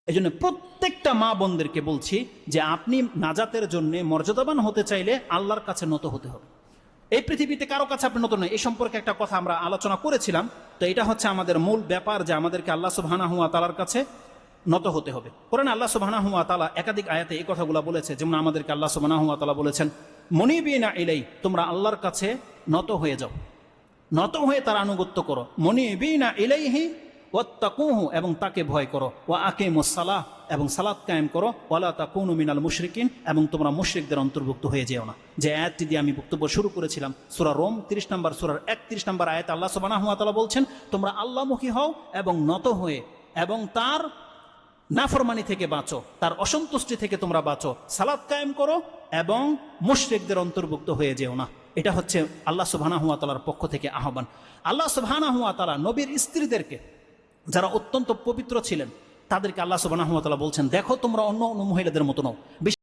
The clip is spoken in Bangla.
এই জন্য প্রত্যেকটা মা বোনদেরকে বলছি যে আপনি নাজাতের জন্য মর্যাদাবান হতে চাইলে আল্লাহর কাছে নত হতে হবে। এই পৃথিবীতে কারো কাছে আপনি নত নয়। এই সম্পর্কে একটা কথা আমরা আলোচনা করেছিলাম। তো এটা হচ্ছে আমাদের মূল ব্যাপার যে আমাদেরকে আল্লাহ সুবহানাহু ওয়া তাআলার কাছে নত হতে হবে। কোরআনে আল্লাহ সুবহানাহু ওয়া তাআলা একাধিক আয়াতে এই কথাগুলো বলেছে। যেমন আমাদেরকে আল্লাহ সুবহানাহু ওয়া তাআলা বলেছেন, মুনিবিনা ইলাই, তোমরা আল্লাহর কাছে নত হয়ে যাও, নত হয়ে তার আনুগত্য করো। মুনিবিনা ইলাইহি ওয়াত্তাকুহু, এবং তাকে ভয় করো। ওয়া আকিমুস সালাহ, এবং সালাত কায়েম করো। ওয়ালা তাকুনু মিনাল মুশরিকিন, এবং তোমরা মুশরিকদের অন্তর্ভুক্ত হয়ে যেও না। যে আয়াতটি দিয়ে আমি বক্তব্য শুরু করেছিলাম, সূরা রোম 30 নম্বর সূরার 31 নম্বর আয়াতে আল্লাহ সুবহানাহু ওয়া তাআলা বলছেন, তোমরা আল্লাহমুখী হও এবং নত হয়ে, এবং তার নাফরমানি থেকে বাঁচো, তার অসন্তুষ্টি থেকে তোমরা বাঁচো, সালাত কায়েম করো এবং মুশরিকদের অন্তর্ভুক্ত হয়ে যেও না। এটা হচ্ছে আল্লাহ সুবহানাহু ওয়া তাআলার পক্ষ থেকে আহ্বান। আল্লাহ সুবহানাহু ওয়া তাআলা নবীর স্ত্রীদেরকে, যারা অত্যন্ত পবিত্র ছিলেন, তাদেরকে আল্লাহ সুবহানাহু ওয়া তাআলা বলছেন, দেখো তোমরা অন্য অন্য মহিলাদের মতো নও।